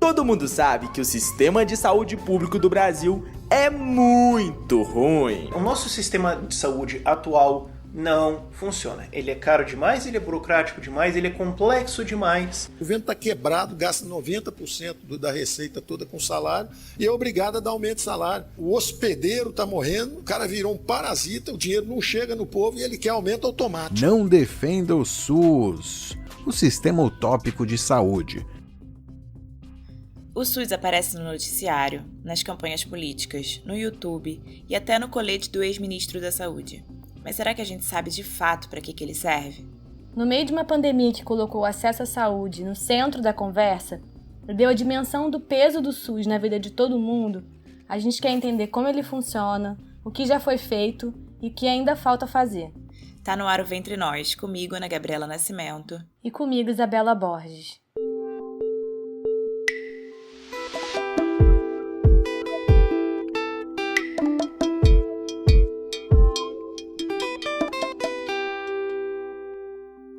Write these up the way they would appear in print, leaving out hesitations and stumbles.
Todo mundo sabe que o sistema de saúde público do Brasil é muito ruim. O nosso sistema de saúde atual não funciona. Ele é caro demais, ele é burocrático demais, ele é complexo demais. O governo está quebrado, gasta 90% da receita toda com salário e é obrigado a dar aumento de salário. O hospedeiro está morrendo, o cara virou um parasita, o dinheiro não chega no povo e ele quer aumento automático. Não defenda o SUS, o sistema utópico de saúde. O SUS aparece no noticiário, nas campanhas políticas, no YouTube e até no colete do ex-ministro da Saúde. Mas será que a gente sabe de fato para que ele serve? No meio de uma pandemia que colocou o acesso à saúde no centro da conversa, e deu a dimensão do peso do SUS na vida de todo mundo, a gente quer entender como ele funciona, o que já foi feito e o que ainda falta fazer. Tá no ar o Ventre Nós, comigo, Ana Gabriela Nascimento. E comigo, Isabela Borges.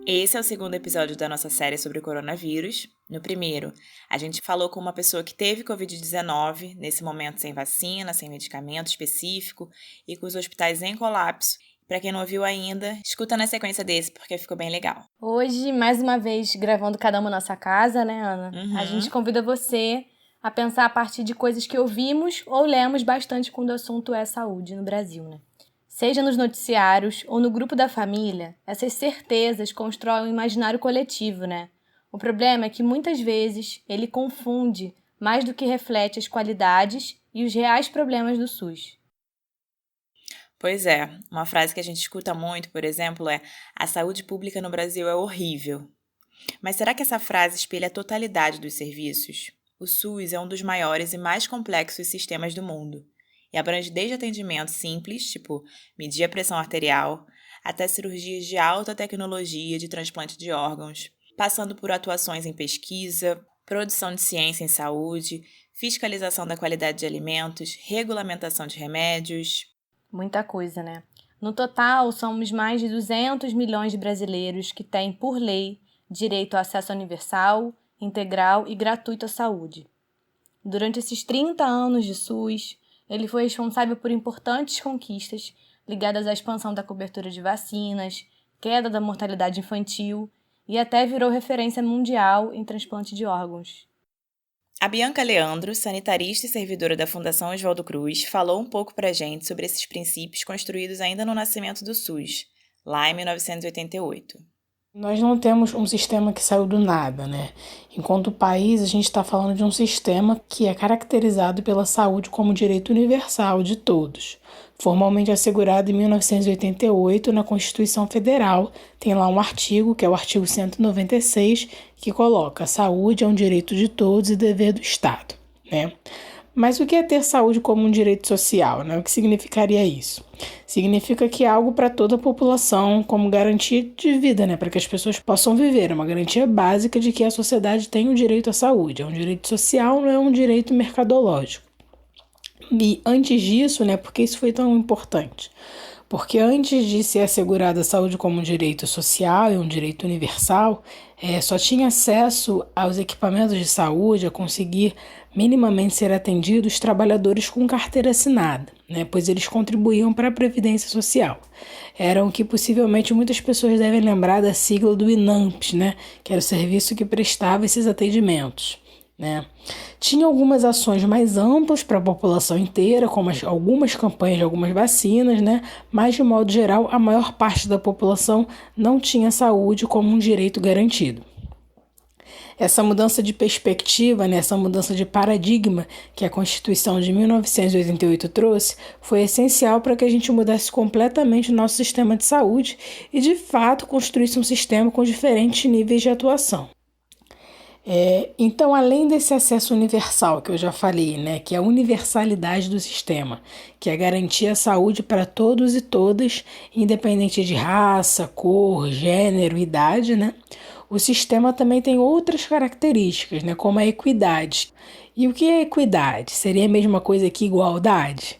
Esse é o segundo episódio da nossa série sobre o coronavírus. No primeiro, a gente falou com uma pessoa que teve Covid-19, nesse momento sem vacina, sem medicamento específico e com os hospitais em colapso. Para quem não ouviu ainda, escuta na sequência desse, porque ficou bem legal. Hoje, mais uma vez, gravando cada uma na nossa casa, né, Ana? A gente convida você a pensar a partir de coisas que ouvimos ou lemos bastante quando o assunto é saúde no Brasil, né? Seja nos noticiários ou no grupo da família, essas certezas constroem um imaginário coletivo, né? O problema é que muitas vezes ele confunde mais do que reflete as qualidades e os reais problemas do SUS. Pois é, uma frase que a gente escuta muito, por exemplo, é: a saúde pública no Brasil é horrível. Mas será que essa frase espelha a totalidade dos serviços? O SUS é um dos maiores e mais complexos sistemas do mundo. E abrange desde atendimentos simples, tipo medir a pressão arterial, até cirurgias de alta tecnologia de transplante de órgãos, passando por atuações em pesquisa, produção de ciência em saúde, fiscalização da qualidade de alimentos, regulamentação de remédios. Muita coisa, né? No total, somos mais de 200 milhões de brasileiros que têm, por lei, direito ao acesso universal, integral e gratuito à saúde. Durante esses 30 anos de SUS, ele foi responsável por importantes conquistas ligadas à expansão da cobertura de vacinas, queda da mortalidade infantil e até virou referência mundial em transplante de órgãos. A Bianca Leandro, sanitarista e servidora da Fundação Oswaldo Cruz, falou um pouco pra gente sobre esses princípios construídos ainda no nascimento do SUS, lá em 1988. Nós não temos um sistema que saiu do nada, né? Enquanto país, a gente está falando de um sistema que é caracterizado pela saúde como direito universal de todos. Formalmente assegurado em 1988 na Constituição Federal, tem lá um artigo, que é o artigo 196, que coloca: a saúde é um direito de todos e dever do Estado, né? Mas o que é ter saúde como um direito social, né? O que significaria isso? Significa que é algo para toda a população, como garantia de vida, né? Para que as pessoas possam viver. É uma garantia básica de que a sociedade tem o direito à saúde. É um direito social, não é um direito mercadológico. E antes disso, né? Por que isso foi tão importante? Porque antes de ser assegurada a saúde como um direito social e um direito universal, só tinha acesso aos equipamentos de saúde, a conseguir minimamente ser atendidos trabalhadores com carteira assinada, né, pois eles contribuíam para a Previdência Social. Eram que possivelmente muitas pessoas devem lembrar da sigla do INAMPS, né, que era o serviço que prestava esses atendimentos, né. Tinha algumas ações mais amplas para a população inteira, como algumas campanhas de algumas vacinas, né, mas de modo geral a maior parte da população não tinha saúde como um direito garantido. Essa mudança de perspectiva, né, essa mudança de paradigma que a Constituição de 1988 trouxe, foi essencial para que a gente mudasse completamente o nosso sistema de saúde e, de fato, construísse um sistema com diferentes níveis de atuação. Então, além desse acesso universal que eu já falei, né, que é a universalidade do sistema, que é garantir a saúde para todos e todas, independente de raça, cor, gênero, idade, né, o sistema também tem outras características, né, como a equidade. E o que é equidade? Seria a mesma coisa que igualdade?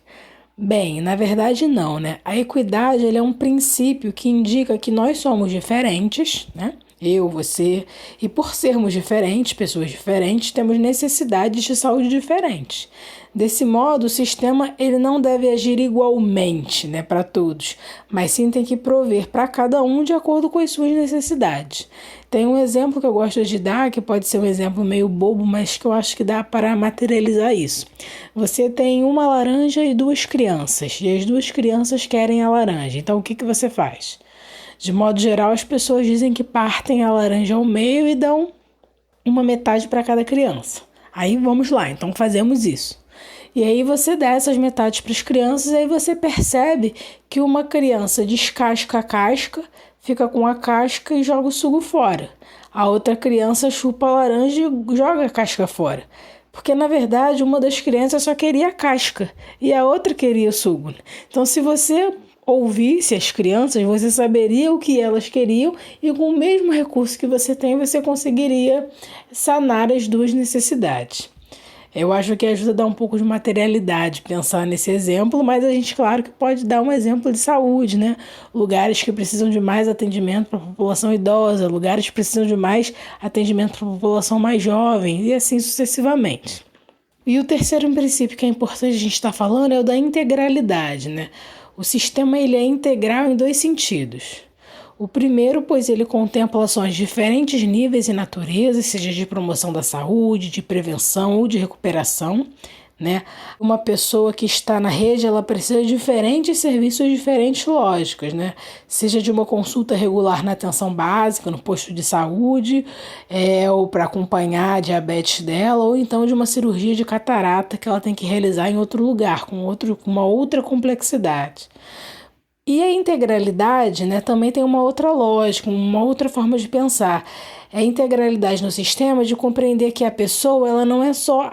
Bem, na verdade não, né? A equidade é um princípio que indica que nós somos diferentes, né? Eu, você, e por sermos diferentes, pessoas diferentes, temos necessidades de saúde diferentes. Desse modo, o sistema ele não deve agir igualmente, para todos, mas sim tem que prover para cada um de acordo com as suas necessidades. Tem um exemplo que eu gosto de dar, que pode ser um exemplo meio bobo, mas que eu acho que dá para materializar isso. Você tem uma laranja e 2 crianças, e as 2 crianças querem a laranja. Então, o que você faz? De modo geral, as pessoas dizem que partem a laranja ao meio e dão uma metade para cada criança. Aí vamos lá, então fazemos isso. E aí você dá essas metades para as crianças e aí você percebe que uma criança descasca a casca, fica com a casca e joga o suco fora. A outra criança chupa a laranja e joga a casca fora. Porque, na verdade, uma das crianças só queria a casca e a outra queria o suco. Então, se você ouvisse as crianças, você saberia o que elas queriam e com o mesmo recurso que você tem, você conseguiria sanar as 2 necessidades. Eu acho que ajuda a dar um pouco de materialidade pensar nesse exemplo, mas a gente, claro, que pode dar um exemplo de saúde, Lugares que precisam de mais atendimento para a população idosa, lugares que precisam de mais atendimento para a população mais jovem e assim sucessivamente. E o terceiro princípio que é importante a gente estar falando é o da integralidade, O sistema ele é integral em 2 sentidos. O primeiro, pois ele contempla ações de diferentes níveis e naturezas, seja de promoção da saúde, de prevenção ou de recuperação, Uma pessoa que está na rede, ela precisa de diferentes serviços, diferentes lógicas, Seja de uma consulta regular na atenção básica, no posto de saúde, ou para acompanhar a diabetes dela, ou então de uma cirurgia de catarata que ela tem que realizar em outro lugar, com uma outra complexidade. E a integralidade, também tem uma outra lógica, uma outra forma de pensar. É a integralidade no sistema de compreender que a pessoa ela não é só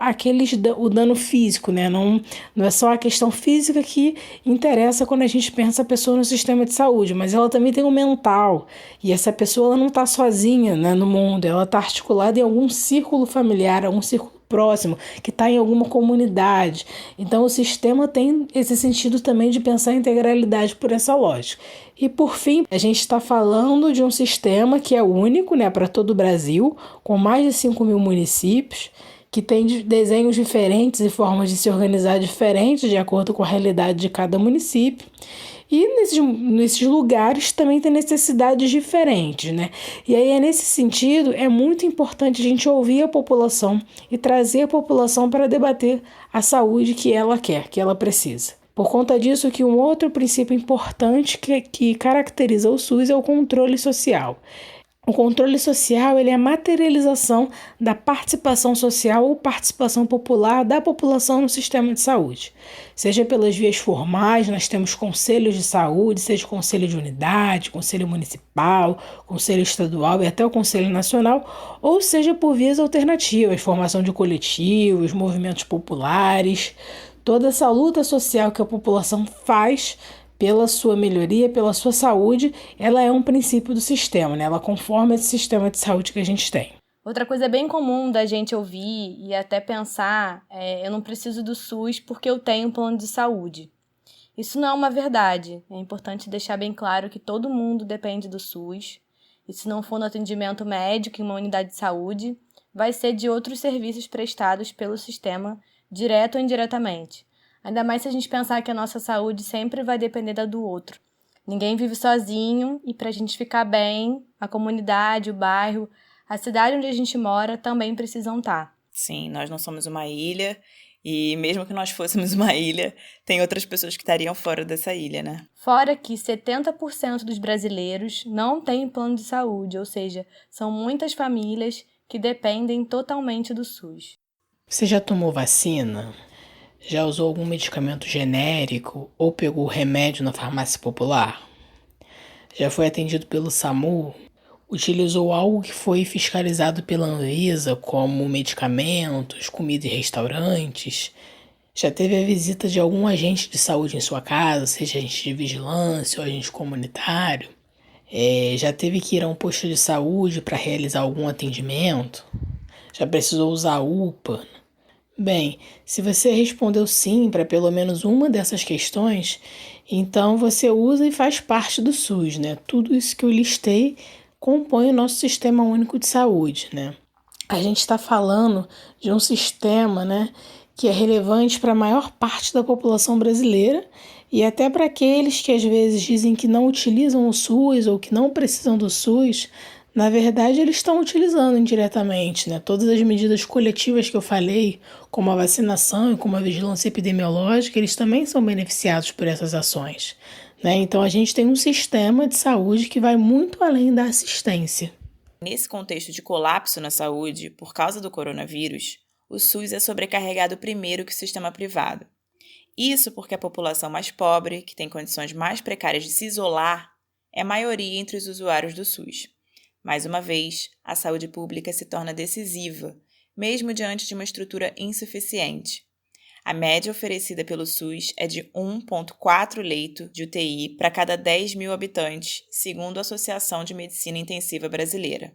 o dano físico, Não é só a questão física que interessa quando a gente pensa a pessoa no sistema de saúde, mas ela também tem o mental. E essa pessoa ela não está sozinha, no mundo, ela está articulada em algum círculo familiar, algum círculo próximo, que está em alguma comunidade. Então, o sistema tem esse sentido também de pensar a integralidade por essa lógica. E, por fim, a gente está falando de um sistema que é único, para todo o Brasil, com mais de 5.000 municípios, que tem desenhos diferentes e formas de se organizar diferentes de acordo com a realidade de cada município. E nesses lugares também tem necessidades diferentes, E aí, nesse sentido, é muito importante a gente ouvir a população e trazer a população para debater a saúde que ela quer, que ela precisa. Por conta disso, que um outro princípio importante que caracteriza o SUS é o controle social. O controle social ele é a materialização da participação social ou participação popular da população no sistema de saúde. Seja pelas vias formais, nós temos conselhos de saúde, seja conselho de unidade, conselho municipal, conselho estadual e até o conselho nacional, ou seja por vias alternativas, formação de coletivos, movimentos populares, toda essa luta social que a população faz pela sua melhoria, pela sua saúde, ela é um princípio do sistema, Ela conforma esse sistema de saúde que a gente tem. Outra coisa bem comum da gente ouvir e até pensar eu não preciso do SUS porque eu tenho um plano de saúde. Isso não é uma verdade. É importante deixar bem claro que todo mundo depende do SUS. E se não for no atendimento médico em uma unidade de saúde, vai ser de outros serviços prestados pelo sistema, direto ou indiretamente. Ainda mais se a gente pensar que a nossa saúde sempre vai depender da do outro. Ninguém vive sozinho e para a gente ficar bem, a comunidade, o bairro, a cidade onde a gente mora também precisam estar. Sim, nós não somos uma ilha e mesmo que nós fôssemos uma ilha, tem outras pessoas que estariam fora dessa ilha, Fora que 70% dos brasileiros não têm plano de saúde, ou seja, são muitas famílias que dependem totalmente do SUS. Você já tomou vacina? Já usou algum medicamento genérico ou pegou remédio na farmácia popular? Já foi atendido pelo SAMU? Utilizou algo que foi fiscalizado pela Anvisa, como medicamentos, comida em restaurantes? Já teve a visita de algum agente de saúde em sua casa, seja agente de vigilância ou agente comunitário? Já teve que ir a um posto de saúde para realizar algum atendimento? Já precisou usar a UPA? Bem, se você respondeu sim para pelo menos uma dessas questões, então você usa e faz parte do SUS, Tudo isso que eu listei compõem o nosso Sistema Único de Saúde, né? A gente está falando de um sistema, né, que é relevante para a maior parte da população brasileira e até para aqueles que às vezes dizem que não utilizam o SUS ou que não precisam do SUS. Na verdade, eles estão utilizando indiretamente, né? Todas as medidas coletivas que eu falei, como a vacinação e como a vigilância epidemiológica, eles também são beneficiados por essas ações, né? Então, a gente tem um sistema de saúde que vai muito além da assistência. Nesse contexto de colapso na saúde por causa do coronavírus, o SUS é sobrecarregado primeiro que o sistema privado. Isso porque a população mais pobre, que tem condições mais precárias de se isolar, é a maioria entre os usuários do SUS. Mais uma vez, a saúde pública se torna decisiva, mesmo diante de uma estrutura insuficiente. A média oferecida pelo SUS é de 1,4 leito de UTI para cada 10 mil habitantes, segundo a Associação de Medicina Intensiva Brasileira.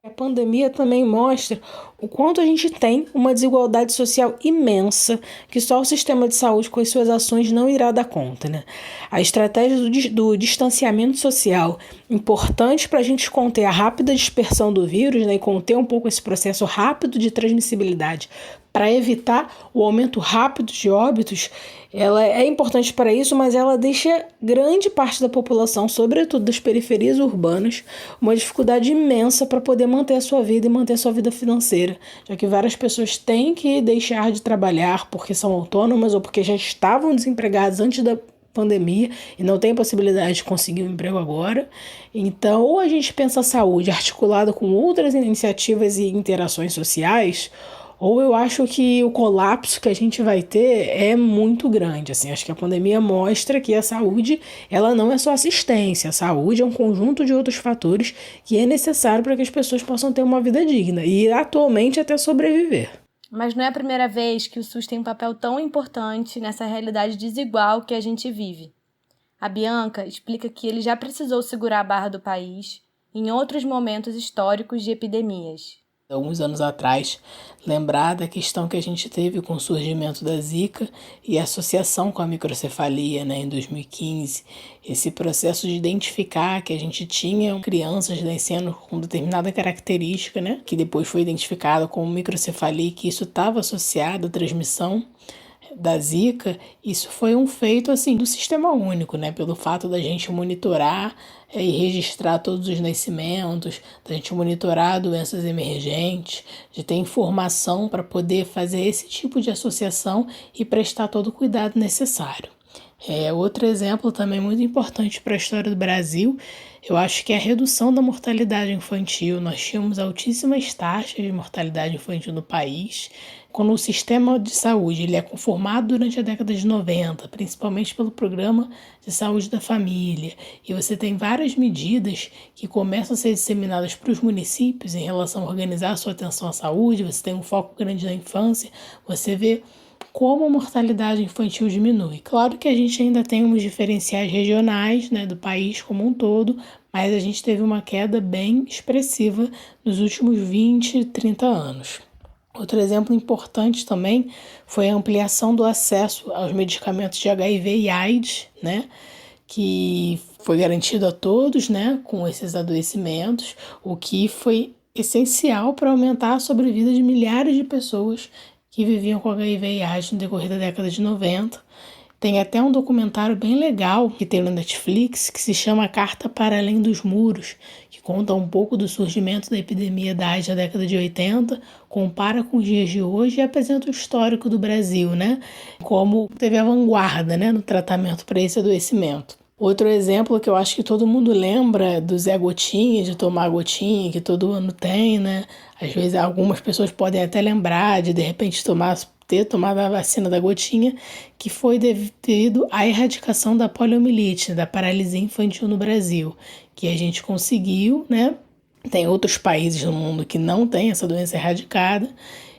A pandemia também mostra o quanto a gente tem uma desigualdade social imensa que só o sistema de saúde com as suas ações não irá dar conta, né? A estratégia do distanciamento social, importante para a gente conter a rápida dispersão do vírus, né, e conter um pouco esse processo rápido de transmissibilidade para evitar o aumento rápido de óbitos, ela é importante para isso, mas ela deixa grande parte da população, sobretudo das periferias urbanas, uma dificuldade imensa para poder manter a sua vida e manter a sua vida financeira, já que várias pessoas têm que deixar de trabalhar porque são autônomas ou porque já estavam desempregadas antes da pandemia e não tem possibilidade de conseguir um emprego agora. Então, ou a gente pensa a saúde articulada com outras iniciativas e interações sociais, ou eu acho que o colapso que a gente vai ter é muito grande. Assim, acho que a pandemia mostra que a saúde ela não é só assistência. A saúde é um conjunto de outros fatores que é necessário para que as pessoas possam ter uma vida digna e, atualmente, até sobreviver. Mas não é a primeira vez que o SUS tem um papel tão importante nessa realidade desigual que a gente vive. A Bianca explica que ele já precisou segurar a barra do país em outros momentos históricos de epidemias. Alguns anos atrás, lembrar da questão que a gente teve com o surgimento da Zika e a associação com a microcefalia, né, em 2015. Esse processo de identificar que a gente tinha crianças nascendo com determinada característica, né, que depois foi identificada como microcefalia e que isso estava associado à transmissão da Zika, isso foi um feito assim do sistema único, né? Pelo fato da gente monitorar e registrar todos os nascimentos, da gente monitorar doenças emergentes, de ter informação para poder fazer esse tipo de associação e prestar todo o cuidado necessário. Outro exemplo também muito importante para a história do Brasil, eu acho que é a redução da mortalidade infantil. Nós tínhamos altíssimas taxas de mortalidade infantil no país, quando o sistema de saúde ele é conformado durante a década de 90, principalmente pelo Programa de Saúde da Família, e você tem várias medidas que começam a ser disseminadas para os municípios em relação a organizar a sua atenção à saúde, você tem um foco grande na infância, você vê como a mortalidade infantil diminui. Claro que a gente ainda tem uns diferenciais regionais, né, do país como um todo, mas a gente teve uma queda bem expressiva nos últimos 20, 30 anos. Outro exemplo importante também foi a ampliação do acesso aos medicamentos de HIV e AIDS, né, que foi garantido a todos, né, com esses adoecimentos, o que foi essencial para aumentar a sobrevida de milhares de pessoas que viviam com HIV e AIDS no decorrer da década de 90. Tem até um documentário bem legal que tem no Netflix que se chama Carta para Além dos Muros, que conta um pouco do surgimento da epidemia da AIDS na década de 80, compara com os dias de hoje e apresenta o histórico do Brasil, né? Como teve a vanguarda, né, no tratamento para esse adoecimento. Outro exemplo que eu acho que todo mundo lembra do Zé Gotinha, de tomar gotinha, que todo ano tem, né? Às vezes algumas pessoas podem até lembrar de repente ter tomado a vacina da gotinha, que foi devido à erradicação da poliomielite, da paralisia infantil no Brasil, que a gente conseguiu, né? Tem outros países no mundo que não têm essa doença erradicada,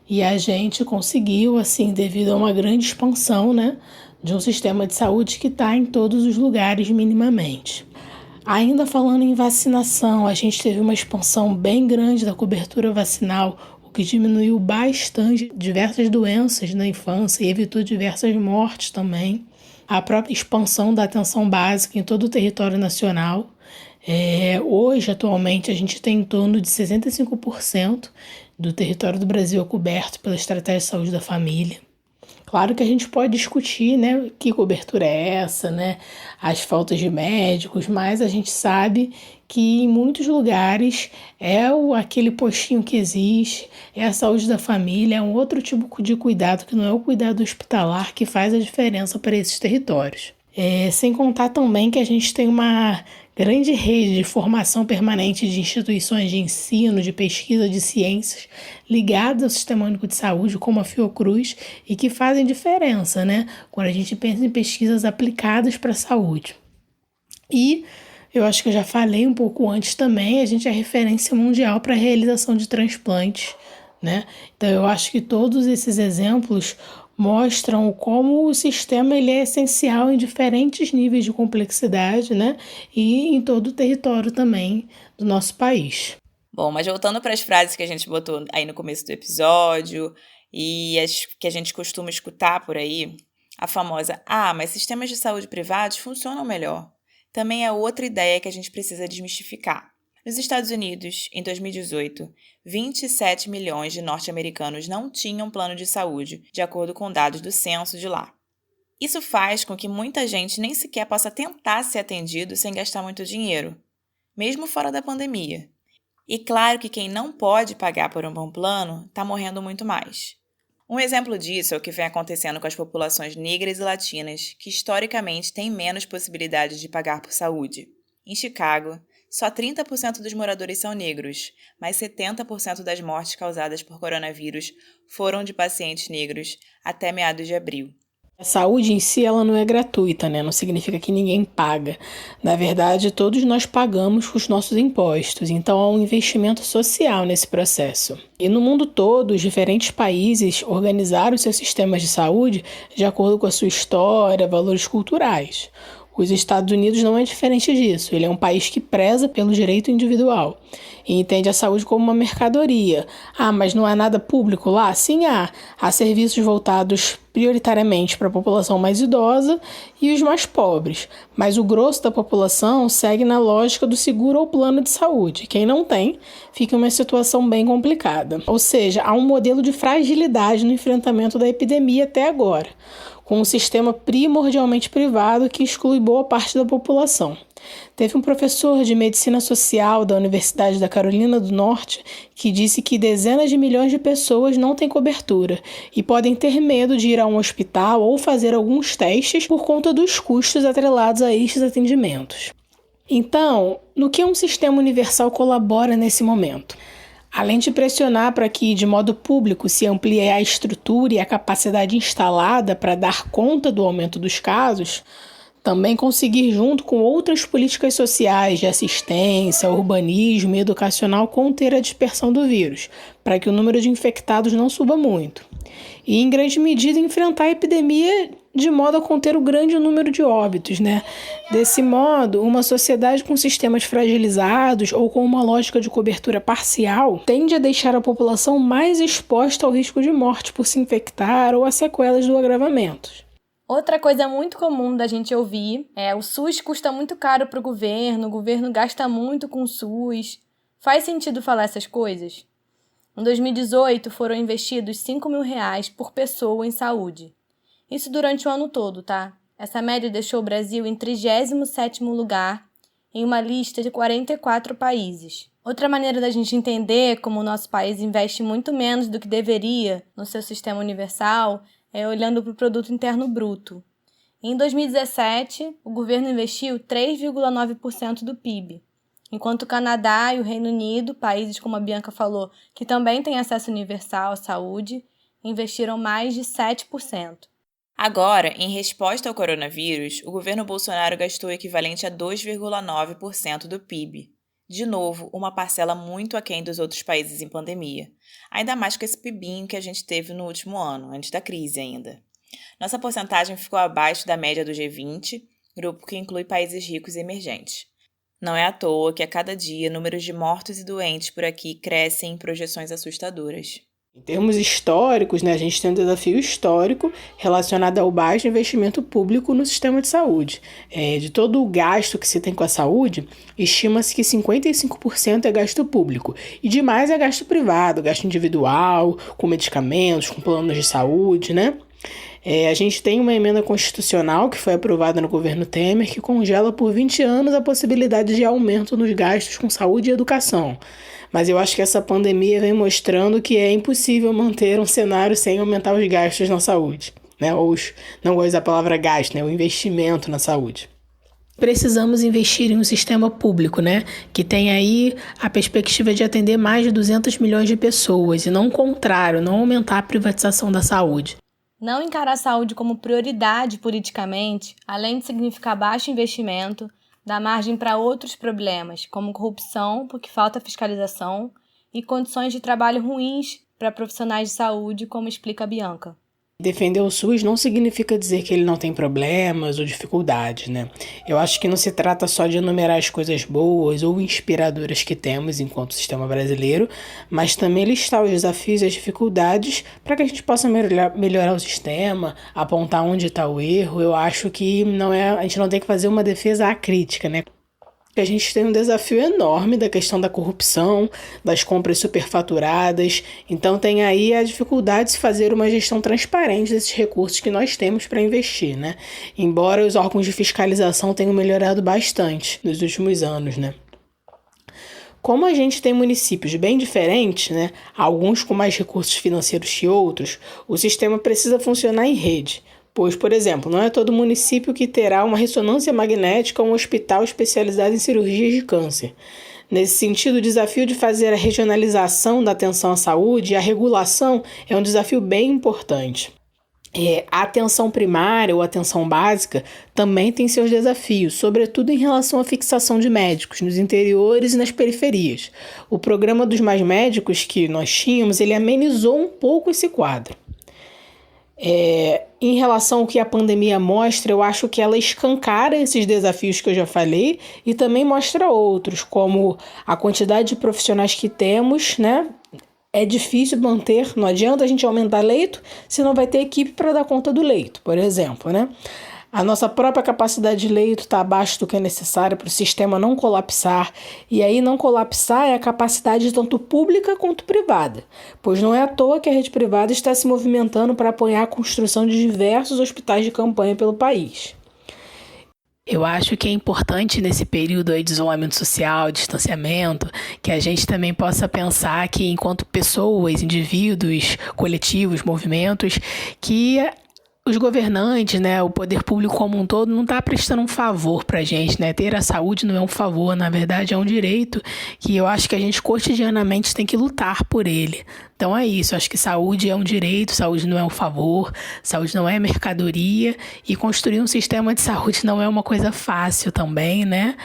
e a gente conseguiu, assim, devido a uma grande expansão, né, de um sistema de saúde que está em todos os lugares minimamente. Ainda falando em vacinação, a gente teve uma expansão bem grande da cobertura vacinal, o que diminuiu bastante diversas doenças na infância e evitou diversas mortes também. A própria expansão da atenção básica em todo o território nacional. Hoje, atualmente, a gente tem em torno de 65% do território do Brasil coberto pela Estratégia de Saúde da Família. Claro que a gente pode discutir, né, que cobertura é essa, né, as faltas de médicos, mas a gente sabe que em muitos lugares aquele postinho que existe, é a saúde da família, é um outro tipo de cuidado que não é o cuidado hospitalar que faz a diferença para esses territórios. Sem contar também que a gente tem uma grande rede de formação permanente de instituições de ensino, de pesquisa de ciências ligadas ao Sistema Único de Saúde, como a Fiocruz, e que fazem diferença, né, quando a gente pensa em pesquisas aplicadas para a saúde. E eu acho que eu já falei um pouco antes também, a gente é referência mundial para a realização de transplantes, né? Então eu acho que todos esses exemplos mostram como o sistema ele é essencial em diferentes níveis de complexidade, né? E em todo o território também do nosso país. Bom, mas voltando para as frases que a gente botou aí no começo do episódio e as que a gente costuma escutar por aí, a famosa mas sistemas de saúde privados funcionam melhor, também é outra ideia que a gente precisa desmistificar. Nos Estados Unidos, em 2018, 27 milhões de norte-americanos não tinham plano de saúde, de acordo com dados do censo de lá. Isso faz com que muita gente nem sequer possa tentar ser atendido sem gastar muito dinheiro, mesmo fora da pandemia. E claro que quem não pode pagar por um bom plano está morrendo muito mais. Um exemplo disso é o que vem acontecendo com as populações negras e latinas, que historicamente têm menos possibilidades de pagar por saúde. Em Chicago, só 30% dos moradores são negros, mas 70% das mortes causadas por coronavírus foram de pacientes negros até meados de abril. A saúde em si ela não é gratuita, né? Não significa que ninguém paga. Na verdade, todos nós pagamos com os nossos impostos, então há um investimento social nesse processo. E no mundo todo, os diferentes países organizaram seus sistemas de saúde de acordo com a sua história, valores culturais. Os Estados Unidos não é diferente disso. Ele é um país que preza pelo direito individual e entende a saúde como uma mercadoria. Mas não há nada público lá? Sim, há. Há serviços voltados prioritariamente para a população mais idosa e os mais pobres. Mas o grosso da população segue na lógica do seguro ou plano de saúde. Quem não tem, fica em uma situação bem complicada. Ou seja, há um modelo de fragilidade no enfrentamento da epidemia até agora, com um sistema primordialmente privado que exclui boa parte da população. Teve um professor de medicina social da Universidade da Carolina do Norte que disse que dezenas de milhões de pessoas não têm cobertura e podem ter medo de ir a um hospital ou fazer alguns testes por conta dos custos atrelados a estes atendimentos. Então, no que um sistema universal colabora nesse momento? Além de pressionar para que, de modo público, se amplie a estrutura e a capacidade instalada para dar conta do aumento dos casos, também conseguir, junto com outras políticas sociais de assistência, urbanismo e educacional, conter a dispersão do vírus, para que o número de infectados não suba muito. E, em grande medida, enfrentar a epidemia de modo a conter o grande número de óbitos, né? Desse modo, uma sociedade com sistemas fragilizados ou com uma lógica de cobertura parcial tende a deixar a população mais exposta ao risco de morte por se infectar ou a sequelas do agravamento. Outra coisa muito comum da gente ouvir é o SUS custa muito caro para o governo gasta muito com o SUS. Faz sentido falar essas coisas? Em 2018, foram investidos R$5 mil por pessoa em saúde. Isso durante o ano todo, tá? Essa média deixou o Brasil em 37º lugar em uma lista de 44 países. Outra maneira da gente entender como o nosso país investe muito menos do que deveria no seu sistema universal é olhando para o Produto Interno Bruto. Em 2017, o governo investiu 3,9% do PIB, enquanto o Canadá e o Reino Unido, países como a Bianca falou, que também têm acesso universal à saúde, investiram mais de 7%. Agora, em resposta ao coronavírus, o governo Bolsonaro gastou o equivalente a 2,9% do PIB. De novo, uma parcela muito aquém dos outros países em pandemia. Ainda mais com esse PIBinho que a gente teve no último ano, antes da crise ainda. Nossa porcentagem ficou abaixo da média do G20, grupo que inclui países ricos e emergentes. Não é à toa que a cada dia números de mortos e doentes por aqui crescem em projeções assustadoras. Em termos históricos, né, a gente tem um desafio histórico relacionado ao baixo investimento público no sistema de saúde. De todo o gasto que se tem com a saúde, estima-se que 55% é gasto público e demais é gasto privado, gasto individual, com medicamentos, com planos de saúde, né? A gente tem uma emenda constitucional que foi aprovada no governo Temer que congela por 20 anos a possibilidade de aumento nos gastos com saúde e educação. Mas eu acho que essa pandemia vem mostrando que é impossível manter um cenário sem aumentar os gastos na saúde, né? Não gosto da palavra gasto, né? O investimento na saúde. Precisamos investir em um sistema público, né? Que tem aí a perspectiva de atender mais de 200 milhões de pessoas e não o contrário, não aumentar a privatização da saúde. Não encarar a saúde como prioridade politicamente, além de significar baixo investimento, dá margem para outros problemas, como corrupção, porque falta fiscalização, e condições de trabalho ruins para profissionais de saúde, como explica a Bianca. Defender o SUS não significa dizer que ele não tem problemas ou dificuldades, né? Eu acho que não se trata só de enumerar as coisas boas ou inspiradoras que temos enquanto sistema brasileiro, mas também listar os desafios e as dificuldades para que a gente possa melhorar o sistema, apontar onde está o erro. Eu acho que a gente não tem que fazer uma defesa acrítica, né? A gente tem um desafio enorme da questão da corrupção, das compras superfaturadas, então tem aí a dificuldade de se fazer uma gestão transparente desses recursos que nós temos para investir, né? Embora os órgãos de fiscalização tenham melhorado bastante nos últimos anos, né? Como a gente tem municípios bem diferentes, né, alguns com mais recursos financeiros que outros, o sistema precisa funcionar em rede. Pois, por exemplo, não é todo município que terá uma ressonância magnética ou um hospital especializado em cirurgias de câncer. Nesse sentido, o desafio de fazer a regionalização da atenção à saúde e a regulação é um desafio bem importante. A atenção primária ou atenção básica também tem seus desafios, sobretudo em relação à fixação de médicos nos interiores e nas periferias. O programa dos Mais Médicos que nós tínhamos, ele amenizou um pouco esse quadro. Em relação ao que a pandemia mostra, eu acho que ela escancara esses desafios que eu já falei e também mostra outros, como a quantidade de profissionais que temos, né? É difícil manter, não adianta a gente aumentar leito se não vai ter equipe para dar conta do leito, por exemplo, né? A nossa própria capacidade de leito está abaixo do que é necessário para o sistema não colapsar. E aí não colapsar é a capacidade tanto pública quanto privada, pois não é à toa que a rede privada está se movimentando para apoiar a construção de diversos hospitais de campanha pelo país. Eu acho que é importante nesse período aí de isolamento social, distanciamento, que a gente também possa pensar que enquanto pessoas, indivíduos, coletivos, movimentos, que os governantes, né, o poder público como um todo não está prestando um favor para a gente, né? Ter a saúde não é um favor, na verdade é um direito que eu acho que a gente cotidianamente tem que lutar por ele. Então é isso, eu acho que saúde é um direito, saúde não é um favor, saúde não é mercadoria e construir um sistema de saúde não é uma coisa fácil também, né?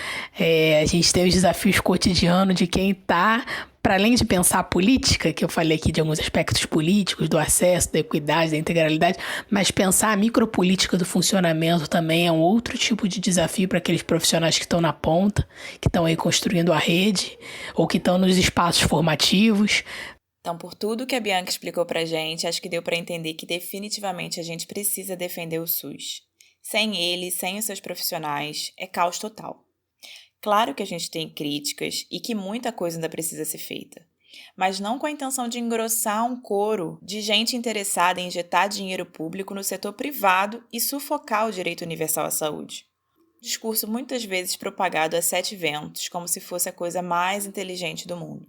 A gente tem os desafios cotidianos de quem está, para além de pensar a política, que eu falei aqui de alguns aspectos políticos, do acesso, da equidade, da integralidade, mas pensar a micropolítica do funcionamento também é um outro tipo de desafio para aqueles profissionais que estão na ponta, que estão aí construindo a rede, ou que estão nos espaços formativos. Então, por tudo que a Bianca explicou pra gente, acho que deu para entender que definitivamente a gente precisa defender o SUS. Sem ele, sem os seus profissionais, é caos total. Claro que a gente tem críticas e que muita coisa ainda precisa ser feita, mas não com a intenção de engrossar um coro de gente interessada em injetar dinheiro público no setor privado e sufocar o direito universal à saúde. Discurso muitas vezes propagado a 7 ventos, como se fosse a coisa mais inteligente do mundo.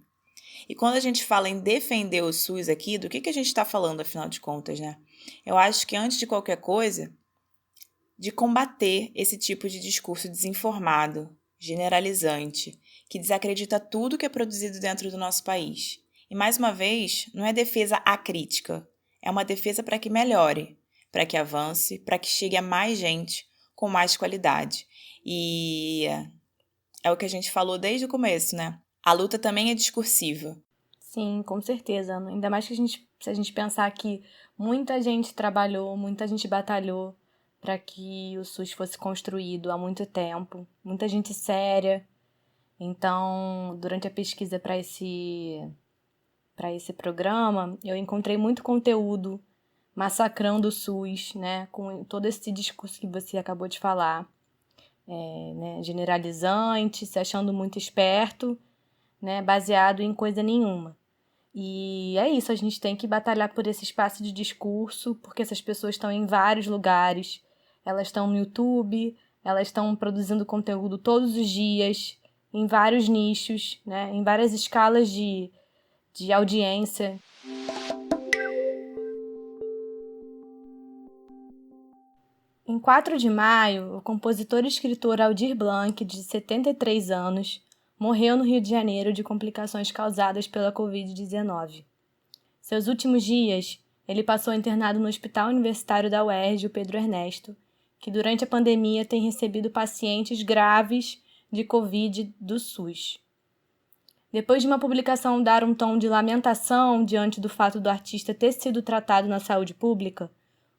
E quando a gente fala em defender o SUS aqui, do que a gente está falando, afinal de contas, né? Eu acho que antes de qualquer coisa, de combater esse tipo de discurso desinformado, generalizante, que desacredita tudo que é produzido dentro do nosso país. E, mais uma vez, não é defesa acrítica, é uma defesa para que melhore, para que avance, para que chegue a mais gente com mais qualidade. E é o que a gente falou desde o começo, né? A luta também é discursiva. Sim, com certeza. Ainda mais que se a gente pensar que muita gente trabalhou, muita gente batalhou para que o SUS fosse construído há muito tempo, muita gente séria. Então, durante a pesquisa para para esse programa, eu encontrei muito conteúdo massacrando o SUS, né, com todo esse discurso que você acabou de falar, né, generalizante, se achando muito esperto, né, baseado em coisa nenhuma. E é isso, a gente tem que batalhar por esse espaço de discurso, porque essas pessoas estão em vários lugares, elas estão no YouTube, elas estão produzindo conteúdo todos os dias, em vários nichos, né, em várias escalas de audiência. Em 4 de maio, o compositor e escritor Aldir Blanc, de 73 anos, morreu no Rio de Janeiro de complicações causadas pela Covid-19. Seus últimos dias, ele passou internado no Hospital Universitário da UERJ, o Pedro Ernesto, que durante a pandemia tem recebido pacientes graves de Covid do SUS. Depois de uma publicação dar um tom de lamentação diante do fato do artista ter sido tratado na saúde pública,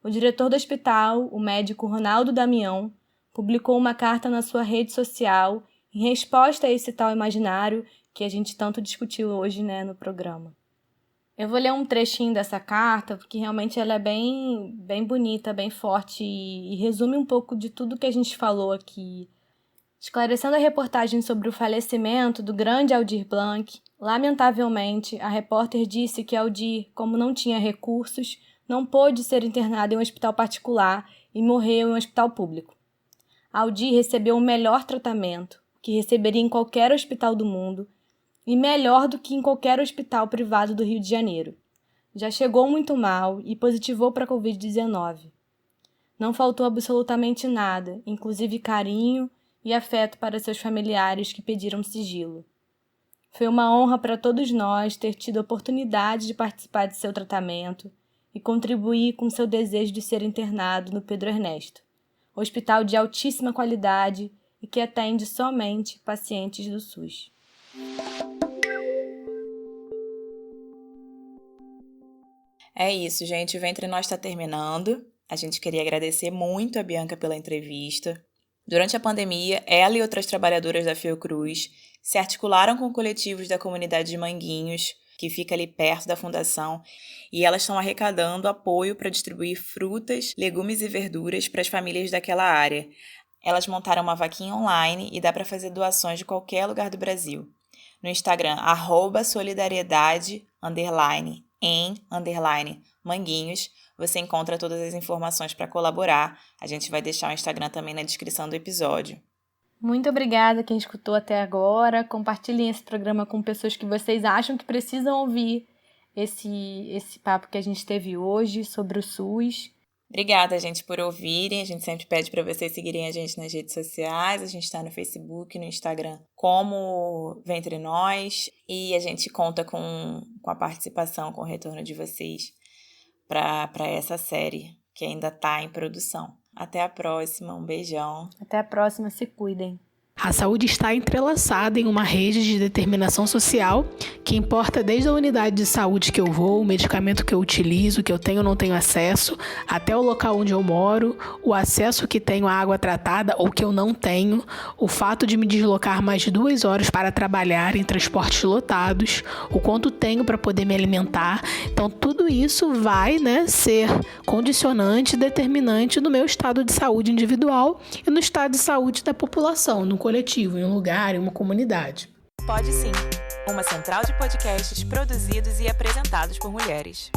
o diretor do hospital, o médico Ronaldo Damião, publicou uma carta na sua rede social em resposta a esse tal imaginário que a gente tanto discutiu hoje, né, no programa. Eu vou ler um trechinho dessa carta, porque realmente ela é bem bonita, bem forte e resume um pouco de tudo que a gente falou aqui. Esclarecendo a reportagem sobre o falecimento do grande Aldir Blanc, lamentavelmente, a repórter disse que Aldir, como não tinha recursos, não pôde ser internado em um hospital particular e morreu em um hospital público. Aldir recebeu o melhor tratamento que receberia em qualquer hospital do mundo e melhor do que em qualquer hospital privado do Rio de Janeiro. Já chegou muito mal e positivou para a Covid-19. Não faltou absolutamente nada, inclusive carinho e afeto para seus familiares que pediram sigilo. Foi uma honra para todos nós ter tido a oportunidade de participar de seu tratamento e contribuir com seu desejo de ser internado no Pedro Ernesto, hospital de altíssima qualidade e que atende somente pacientes do SUS. É isso, gente. O Ventre Nós está terminando. A gente queria agradecer muito a Bianca pela entrevista. Durante a pandemia, ela e outras trabalhadoras da Fiocruz se articularam com coletivos da comunidade de Manguinhos, que fica ali perto da fundação, e elas estão arrecadando apoio para distribuir frutas, legumes e verduras para as famílias daquela área. Elas montaram uma vaquinha online e dá para fazer doações de qualquer lugar do Brasil. No Instagram, @solidariedade_em_manguinhos, você encontra todas as informações para colaborar. A gente vai deixar o Instagram também na descrição do episódio. Muito obrigada quem escutou até agora. Compartilhem esse programa com pessoas que vocês acham que precisam ouvir esse papo que a gente teve hoje sobre o SUS. Obrigada, gente, por ouvirem. A gente sempre pede para vocês seguirem a gente nas redes sociais. A gente está no Facebook, no Instagram, como Ventre Nós. E a gente conta com a participação, com o retorno de vocês para essa série que ainda está em produção. Até a próxima, um beijão. Até a próxima, se cuidem. A saúde está entrelaçada em uma rede de determinação social que importa desde a unidade de saúde que eu vou, o medicamento que eu utilizo, que eu tenho ou não tenho acesso, até o local onde eu moro, o acesso que tenho à água tratada ou que eu não tenho, o fato de me deslocar mais de 2 horas para trabalhar em transportes lotados, o quanto tenho para poder me alimentar. Então, tudo isso vai, ser condicionante, determinante no meu estado de saúde individual e no estado de saúde da população, no coletivo, em um lugar, em uma comunidade. Pode Sim, uma central de podcasts produzidos e apresentados por mulheres.